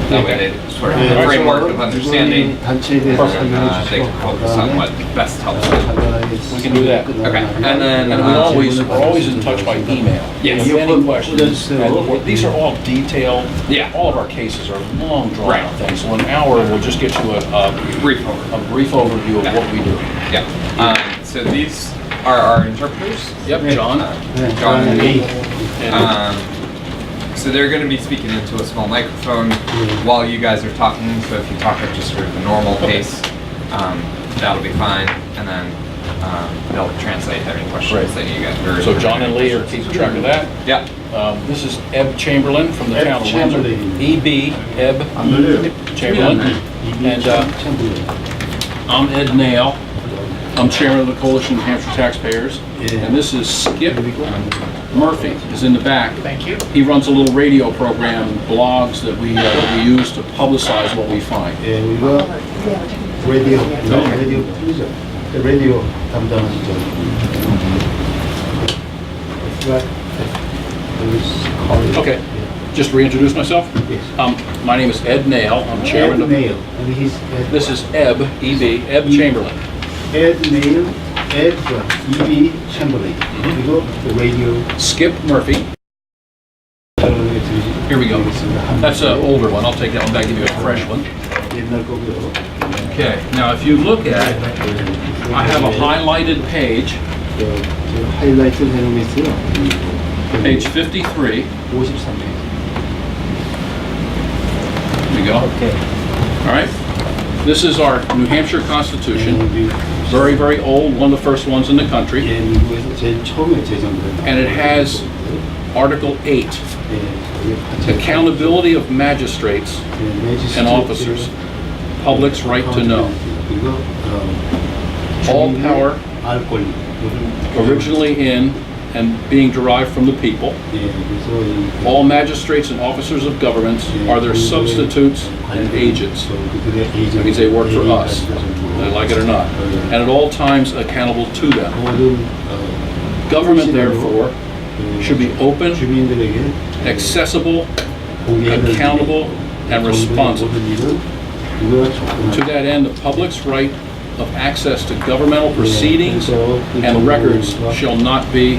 That way they sort of have a framework of understanding. They can focus on what best helps them. We can do that. Okay, and then And we're always in touch by email. Yes. If you have any questions, and these are all detailed. Yeah. All of our cases are long drawn Right. out things. So an hour will just get you a brief over. brief overview of Yeah. what we do. Yeah. So these are our interpreters. Yep, John. John and me. And So they're going to be speaking into a small microphone while you guys are talking. So if you talk at just sort of a normal pace, that'll be fine. And then they'll translate any questions that you guys heard. so John and Lee are keeping track of that. Yeah. This is Ebb Chamberlain from the Ebb town of Windsor. Chamberlain. EB, Ebb Chamberlain. And I'm Ed Nail. I'm chairman of the Coalition of New Hampshire Taxpayers. And this is Skip Murphy is in the back. Thank you. He runs a little radio program, blogs that we use to publicize what we find. 우리가 라디오 담당하시죠. Okay, just reintroduce myself. Yes. My name is Ed Nail. I'm chairman Ed of. Nail, and he's This is Ebb, EB, Ebb Chamberlain. Ed Nail, Ed E.B. Chamberlain. 그리고 radio. Skip Murphy. Here we go. That's an older one. I'll take that one back, give you a fresh one. 옛날 거고요. Okay, now if you look at, I have a highlighted page, 하이라이트 해놓은 게 있어요. page 53. 53페이지. Here we go. Okay. All right. This is our New Hampshire Constitution. Very, very old, one of the first ones in the country. 예, 미국에서 제일 처음에 제정된. And it has Article 8, accountability of magistrates and officers, public's right to know. All power 알 권리. originally in and being derived from the people. 예, 그래서 이 All magistrates and officers of governments are their substitutes and agents. That means they work for us, they like it or not. And at all times accountable to them. 모든 Government, therefore, should be open, 주민들에게 accessible, 공개하는 accountable, and responsive. 모든 일은 우리가 접근하는 To that end, the public's right of access to governmental proceedings and records shall not be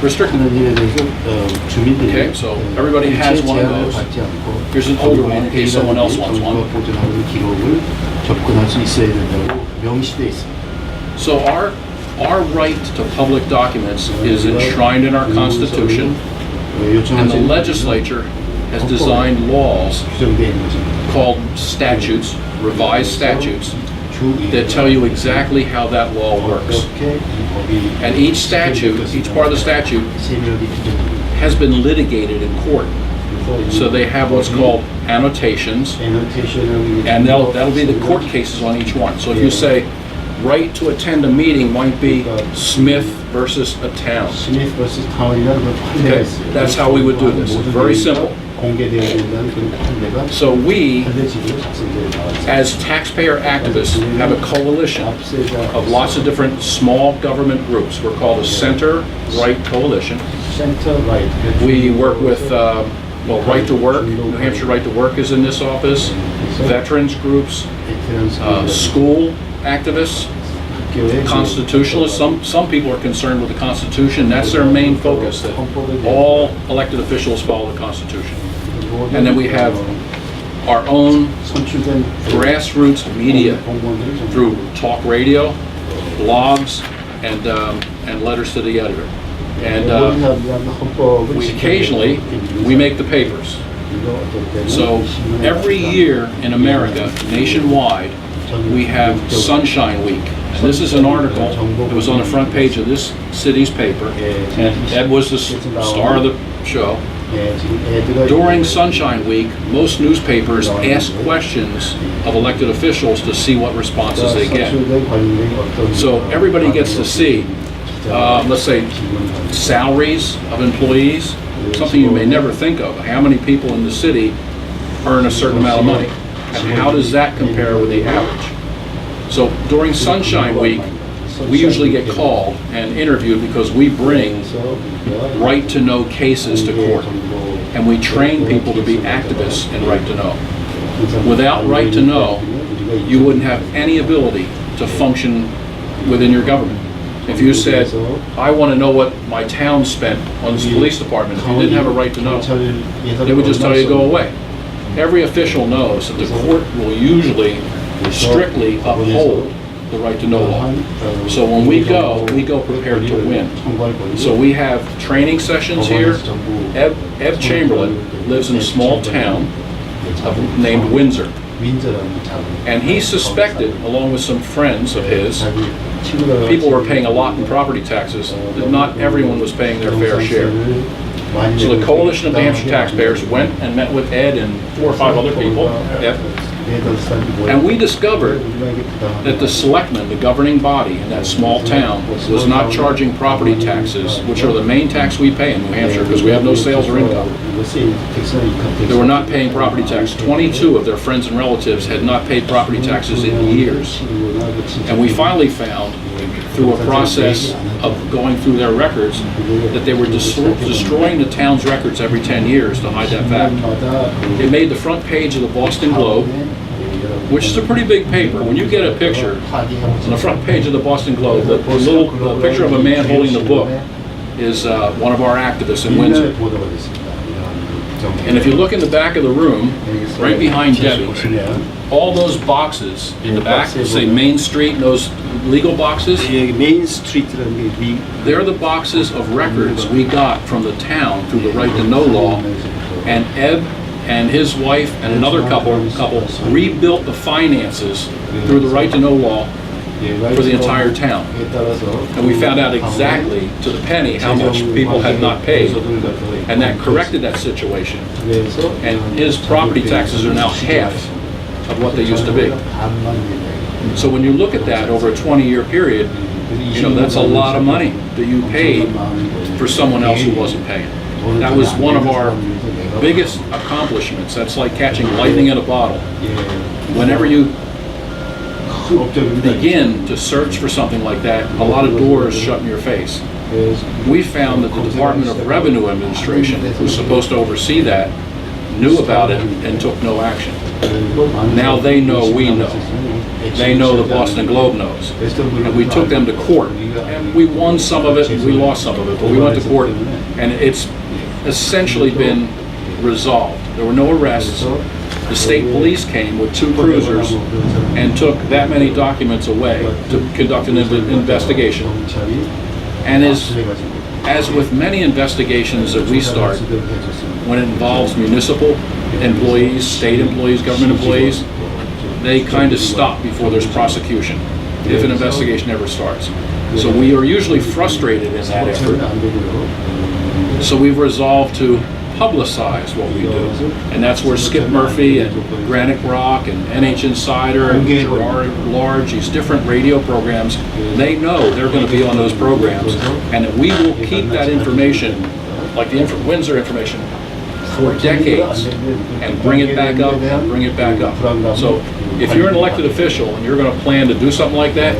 restricted. 하는 일에 대해서 주민들이 Okay, so everybody has one of those. 받지 않고 Here's an older one in case someone else wants one. 보존하는 기록을 접근할 수 있어야 된다고 명시돼 있습니다. So our right to public documents is enshrined in our Constitution, and the legislature has designed laws 규정되어 있는 것입니다. called statutes, revised statutes, that tell you exactly how that law works. 어떻게 이 법이 And each statute, each part of the statute, 세밀하게 규정됩니다. has been litigated in court. So they have what's called annotations, and that'll be the court cases on each one. So if you say, right to attend a meeting might be Smith versus a town. 스미스 vs 타운이라는 그 판례가 Okay, 있어요. that's how we would do this. It's very simple. 공개되어야 된다는 그런 판례가 So we, 판례집으로 작성되어 나왔어요. as taxpayer activists, have a coalition of lots of different small government groups. We're called a center-right coalition. 센터 라이트. We work with, well, Right to Work. New Hampshire Right to Work is in this office. Veterans groups, school activists, constitutionalists. Some people are concerned with the Constitution. That's their main focus, that all elected officials follow the Constitution. And then we have our own 선출된 grassroots media 공무원들을 좀 through talk radio, blogs, and letters to the editor. And we occasionally, we make the papers. So every year in America, nationwide, we have Sunshine Week. And this is an article that was on the front page of this city's paper, and Ed was the star of the show. During Sunshine Week, most newspapers ask questions of elected officials to see what responses they get. So everybody gets to see, let's say, salaries of employees, something you may never think of. How many people in the city earn a certain amount of money? And how does that compare with the average? So during Sunshine Week, we usually get called and interviewed because we bring right-to-know cases to court. And we train people to be activists in right-to-know. Without right-to-know, you wouldn't have any ability to function within your government. If you said, I want to know what my town spent on this police department, if you didn't have a right to know, they would just tell you to go away. Every official knows that the court will usually strictly uphold the right to know law. So when we go prepared to win. So we have training sessions here. Eb Chamberlain lives in a small town named Windsor. And he suspected, along with some friends of his, people were paying a lot in property taxes, that not everyone was paying their fair share. So the Coalition of New Hampshire Taxpayers went and met with Ed and 4 or 5 other people, and we discovered that the selectmen, the governing body in that small town, was not charging property taxes, which are the main tax we pay in New Hampshire because we have no sales or income. They were not paying property tax. 22 of their friends and relatives had not paid property taxes in years. And we finally found, through a process of going through their records, that they were destroying the town's records every 10 years to hide that fact. It made the front page of the Boston Globe, which is a pretty big paper. When you get a picture on the front page of the Boston Globe, the picture of a man holding the book is one of our activists in Windsor. And if you look in the back of the room, right behind Debbie, all those boxes in the back, say Main Street, and those legal boxes, they're the boxes of records we got from the town through the right to know law. And Eb and his wife and another couple rebuilt the finances through the right to know law for the entire town. And we found out exactly to the penny how much people had not paid, and that corrected that situation. And his property taxes are now half of what they used to be. So when you look at that over a 20-year period, you know, that's a lot of money that you paid for someone else who wasn't paying. That was one of our biggest accomplishments. That's like catching lightning in a bottle. Whenever you begin to search for something like that, a lot of doors shut in your face. We found that the Department of Revenue Administration, who's supposed to oversee that, knew about it and took no action. Now they know we know. They know the Boston Globe knows. And we took them to court. And we won some of it, and we lost some of it, but we went to court, and it's essentially been resolved. There were no arrests. The state police came with 2 cruisers and took that many documents away to conduct an investigation. And as with many investigations that we start, when it involves municipal employees, state employees, government employees, they kind of stop before there's prosecution, if an investigation ever starts. So we are usually frustrated in that effort. So we've resolved to publicize what we do. And that's where Skip Murphy and Granite Rock and NH Insider and Gerard Large, these different radio programs, they know they're going to be on those programs, and that we will keep that information, like the Windsor information, for decades, and bring it back up and bring it back up. So if you're an elected official and you're going to plan to do something like that,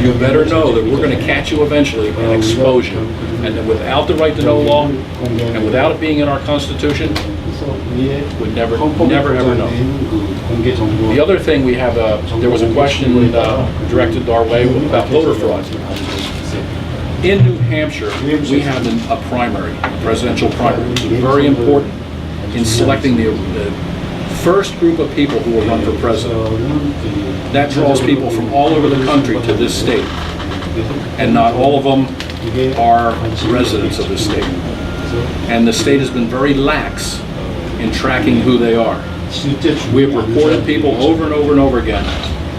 you better know that we're going to catch you eventually and expose you. And that without the right to know law, and without it being in our Constitution, we'd never ever know. The other thing we have, there was a question directed our way about voter fraud. In New Hampshire, we have a primary, a presidential primary, which is very important in selecting the first group of people who will run for president. That draws people from all over the country to this state, and not all of them are residents of this state. And the state has been very lax in tracking who they are. We have reported people over and over and over again.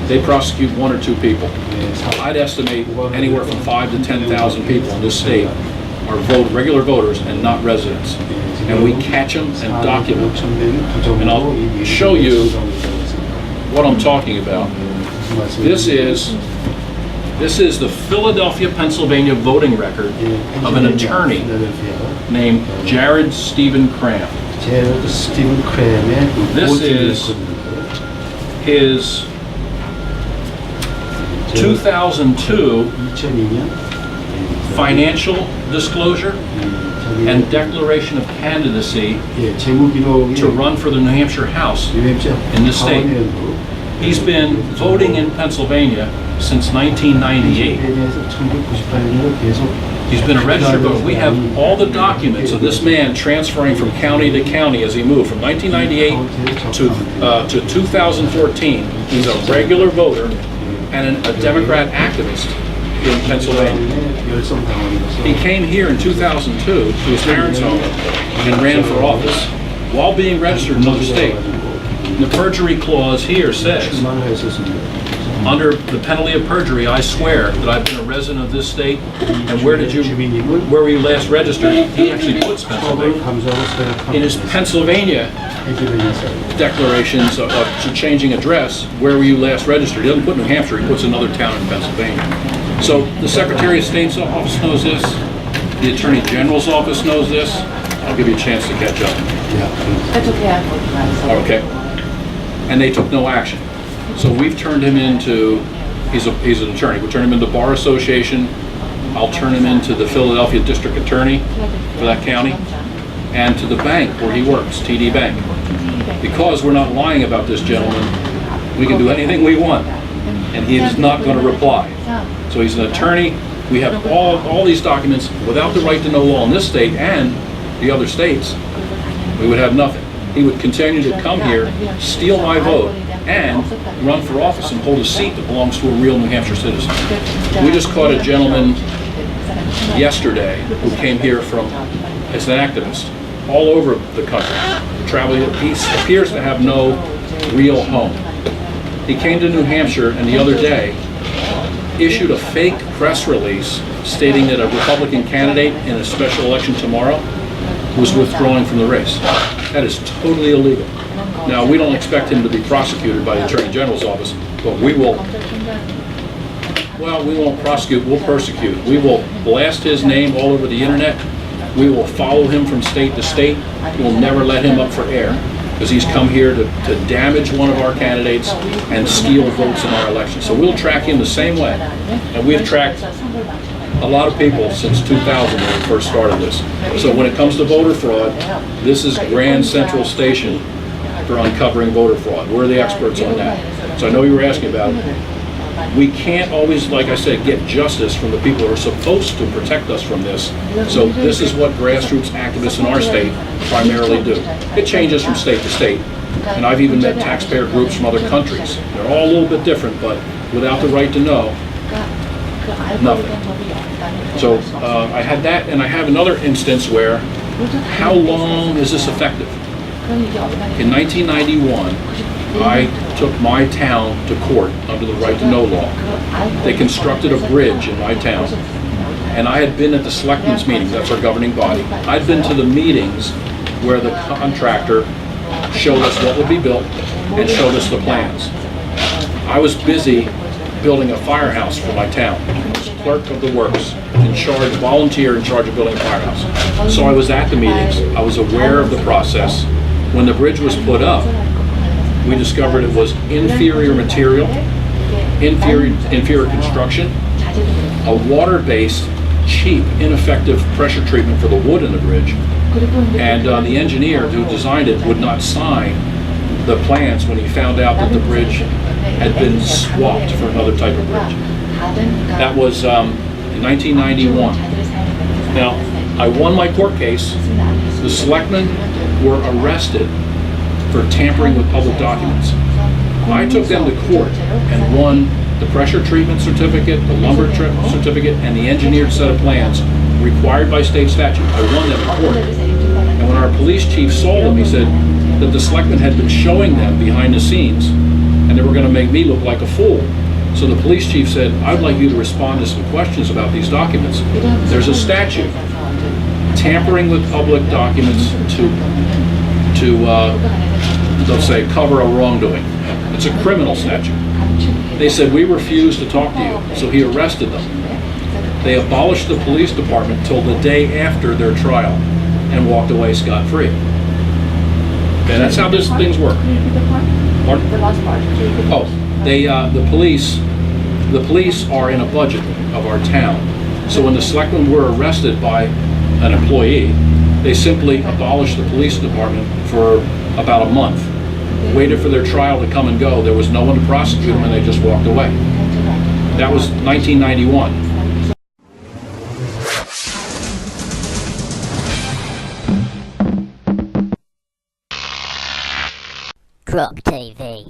They prosecute 1 or 2 people. I'd estimate anywhere from 5,000 to 10,000 people in this state are regular voters and not residents. And we catch them and document them. And I'll show you what I'm talking about. This is the Philadelphia, Pennsylvania voting record of an attorney named Jared Stephen Cram. This is his 2002 2002년 financial disclosure and declaration of candidacy 예, 재무 기록이 to run for the New Hampshire House. 뉴햄셔 in the state. 하원의원으로 He's been voting in Pennsylvania since 1998. 펜실베니아에서 1998년으로 계속 He's been a registered voter. We have all the documents of this man transferring from county to county as he moved from 1998 to 2014. He's a regular voter and a Democrat activist in Pennsylvania. He came here in 2002 to his parents' home and ran for office while being registered in another state. The perjury clause here says, under the penalty of perjury, I swear that I've been a resident of this state. And where were you last registered? He actually puts Pennsylvania. In his Pennsylvania declarations of changing address, where were you last registered? He doesn't put New Hampshire, he puts another town in Pennsylvania. So the Secretary of State's office knows this, the Attorney General's office knows this. I'll give you a chance to catch up. Okay. And they took no action. So we've turned him into, he's an attorney, we turned him into Bar Association. I'll turn him into the Philadelphia District Attorney for that county, and to the bank where he works, TD Bank. Because we're not lying about this gentleman, we can do anything we want, and he is not going to reply. So he's an attorney. We have all these documents without the right to know law in this state and the other states. We would have nothing. He would continue to come here, steal my vote, and run for office and hold a seat that belongs to a real New Hampshire citizen. We just caught a gentleman yesterday who came here as an activist all over the country, traveling. He appears to have no real home. He came to New Hampshire and the other day issued a fake press release stating that a Republican candidate in a special election tomorrow was withdrawing from the race. That is totally illegal. Now, we don't expect him to be prosecuted by the Attorney General's office, but we won't prosecute, we'll persecute. We will blast his name all over the internet. We will follow him from state to state. We'll never let him up for air, because he's come here to damage one of our candidates and steal votes in our election. So we'll track him the same way. And we've tracked a lot of people since 2000 when we first started this. So when it comes to voter fraud, this is Grand Central Station for uncovering voter fraud. We're the experts on that. So I know you were asking about it. We can't always, like I said, get justice from the people who are supposed to protect us from this. So this is what grassroots activists in our state primarily do. It changes from state to state. And I've even met taxpayer groups from other countries. They're all a little bit different, but without the right to know, nothing. So I had that, and I have another instance where, how long is this effective? In 1991, I took my town to court under the right to know law. They constructed a bridge in my town, and I had been at the selectmen's meetings, that's our governing body. I'd been to the meetings where the contractor showed us what would be built and showed us the plans. I was busy building a firehouse for my town. I was clerk of the works, volunteer in charge of building a firehouse. So I was at the meetings, I was aware of the process. When the bridge was put up, we discovered it was inferior material, inferior construction, a water-based, cheap, ineffective pressure treatment for the wood in the bridge, and the engineer who designed it would not sign the plans when he found out that the bridge had been swapped for another type of bridge. That was in 1991. Now, I won my court case. The selectmen were arrested for tampering with public documents. I took them to court and won the pressure treatment certificate, the lumber certificate, and the engineered set of plans required by state statute. I won them in court. And when our police chief saw them, he said that the selectmen had been showing them behind the scenes, and they were going to make me look like a fool. So the police chief said, I'd like you to respond to some questions about these documents. There's a statute, tampering with public documents to let's say, cover a wrongdoing. It's a criminal statute. They said, we refuse to talk to you, so he arrested them. They abolished the police department till the day after their trial and walked away scot-free. And that's how these things work. Pardon? Oh, the police the police are in a budget of our town. So when the selectmen were arrested by an employee, they simply abolished the police department for about a month, waited for their trial to come and go. There was no one to prosecute them, and they just walked away. That was 1991. Croc TV.